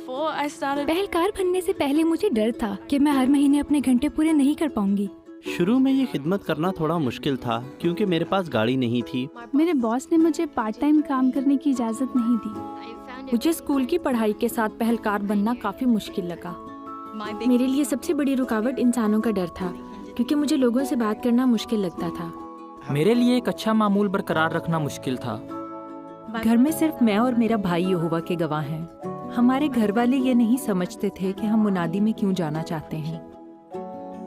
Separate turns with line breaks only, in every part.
पहलकार बनने से पहले मुझे डर था कि मैं हर महीने अपने घंटे पूरे नहीं कर पाऊंगी।
शुरू में ये खिदमत करना थोड़ा मुश्किल था क्योंकि मेरे पास गाड़ी नहीं थी।
मेरे बॉस ने मुझे पार्ट टाइम काम करने की इजाज़त नहीं दी।
मुझे स्कूल की पढ़ाई के साथ पहलकार बनना काफी मुश्किल लगा। मेरे लिए सबसे बड़ी रुकावट इंसानों का डर था, क्योंकि मुझे लोगों से बात करना मुश्किल लगता था।
मेरे लिए एक अच्छा मामूल बरकरार रखना मुश्किल था।
घर में सिर्फ मैं और मेरा भाई यहोवा के गवाह हैं। हमारे घर वाले ये नहीं समझते थे कि हम मुनादी में क्यों जाना चाहते हैं।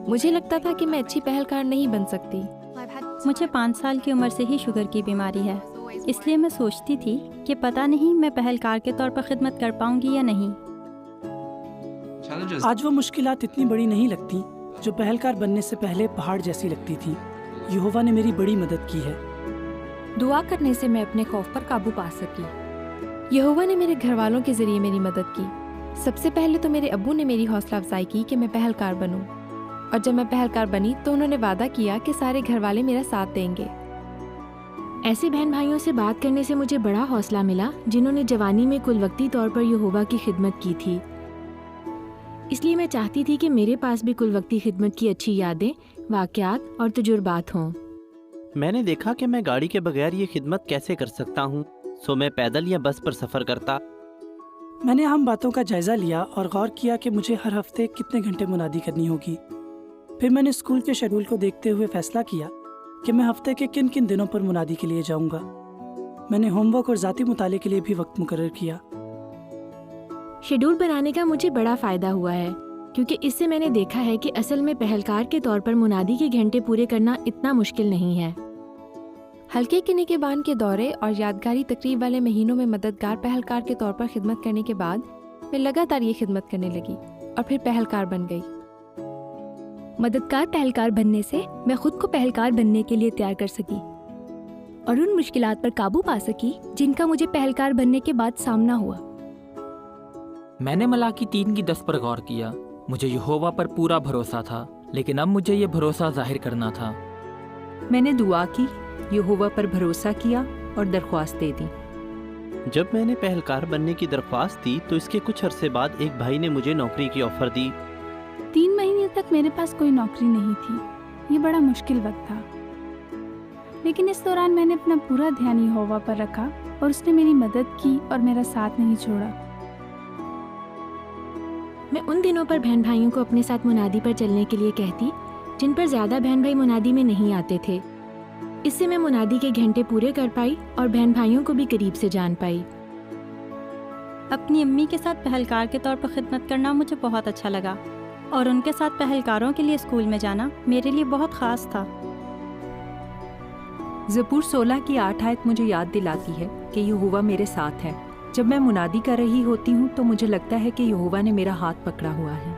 मुझे लगता था कि मैं अच्छी पहलकार नहीं बन सकती।
मुझे 5 साल की उम्र से ही शुगर की बीमारी है, इसलिए मैं सोचती थी कि पता नहीं मैं पहलकार के तौर पर खिदमत कर पाऊंगी या नहीं।
आज वो मुश्किलात इतनी बड़ी नहीं लगती जो पहलकार बनने से पहले पहाड़ जैसी लगती थी। यहोवा ने मेरी बड़ी मदद की है।
दुआ करने से मैं अपने खौफ पर काबू पा सकी। यहोवा ने मेरे घर वालों के जरिए मेरी मदद की। सबसे पहले तो मेरे अब्बू ने मेरी हौसला अफजाई की कि मैं पहलकार बनूं, और जब मैं पहलकार बनी तो उन्होंने वादा किया कि सारे घर वाले मेरा साथ देंगे। ऐसे बहन भाइयों से बात करने से मुझे बड़ा हौसला मिला जिन्होंने जवानी में कुल वक्ती तौर पर यहोवा की खिदमत की थी। इसलिए मैं चाहती थी कि मेरे पास भी कुल वक्ती खिदमत की अच्छी यादें, वाक़यात और तजुर्बात हों।
मैंने देखा कि मैं गाड़ी के बगैर ये खिदमत कैसे कर सकता हूँ, सो मैं पैदल या बस पर सफ़र करता।
मैंने अहम बातों का जायजा लिया और गौर किया कि मुझे हर हफ्ते कितने घंटे मुनादी करनी होगी। फिर मैंने स्कूल के शेड्यूल को देखते हुए फैसला किया कि मैं हफ्ते के किन किन दिनों पर मुनादी के लिए जाऊंगा। मैंने होमवर्क और ज़ाती मुताले के लिए भी वक्त मुकर्रर किया।
शेड्यूल बनाने का मुझे बड़ा फ़ायदा हुआ है, क्योंकि इससे मैंने देखा है कि असल में पहलकार के तौर पर मुनादी के घंटे पूरे करना इतना मुश्किल नहीं है। हल्के किन्नी के बान के दौरे और यादगारी तकरीब वाले महीनों में मददगार पहलकार के तौर पर खिदमत करने के बाद मैं लगातार ये खिदमत करने लगी और फिर पहलकार बन गई। मददगार पहलकार बनने से मैं खुद को पहलकार बनने के लिए तैयार कर सकी और उन मुश्किलात पर काबू पा सकी जिनका मुझे पहलकार बनने के बाद सामना हुआ।
मैंने मलाकी 3:10 पर गौर किया। मुझे यहोवा पर पूरा भरोसा था, लेकिन अब मुझे ये भरोसा जाहिर करना था।
मैंने दुआ की, यहोवा पर भरोसा किया और दरख्वास्त दे दी।
जब मैंने पहलकार बनने की दरख्वास्त दी तो इसके कुछ अरसे बाद एक भाई ने मुझे नौकरी की ऑफ़र दी।
3 महीने तक मेरे पास कोई नौकरी नहीं थी। ये बड़ा मुश्किल वक्त था, लेकिन इस दौरान मैंने अपना पूरा ध्यान यहोवा पर रखा और उसने मेरी मदद की और मेरा साथ नहीं छोड़ा।
मैं उन दिनों पर बहन भाइयों को अपने साथ मुनादी पर चलने के लिए कहती जिन पर ज़्यादा बहन भाई मुनादी में नहीं आते थे। इससे मैं मुनादी के घंटे पूरे कर पाई और बहन भाइयों को भी करीब से जान पाई।
अपनी अम्मी के साथ पहलकार के तौर पर खिदमत करना मुझे बहुत अच्छा लगा, और उनके साथ पहलकारों के लिए स्कूल में जाना मेरे लिए बहुत ख़ास था।
ज़बूर 16 की 8 आयत मुझे याद दिलाती है कि यहोवा मेरे साथ है। जब मैं मुनादी कर रही होती हूँ तो मुझे लगता है कि यहोवा ने मेरा हाथ पकड़ा हुआ है।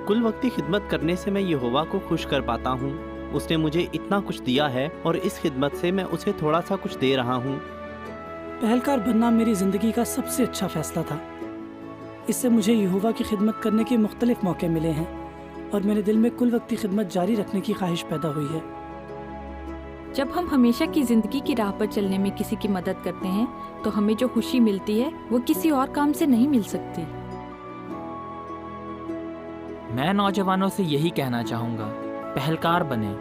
कुल वक्ती खिदमत करने से मैं यहोवा को खुश कर पाता हूँ। उसने मुझे इतना कुछ दिया है और इस खिदमत से मैं उसे थोड़ा सा कुछ दे रहा हूँ।
पहलकार बनना मेरी ज़िंदगी का सबसे अच्छा फैसला था। इससे मुझे यहोवा की खिदमत करने के मुख्तलिफ मौके मिले हैं और मेरे दिल में कुल वक्ती खिदमत जारी रखने की ख्वाहिश पैदा हुई है।
जब हम हमेशा की ज़िंदगी की राह पर चलने में किसी की मदद करते हैं तो हमें जो खुशी मिलती है वो किसी और काम से नहीं मिल सकती।
मैं नौजवानों से यही कहना चाहूँगा, पहलकार बने।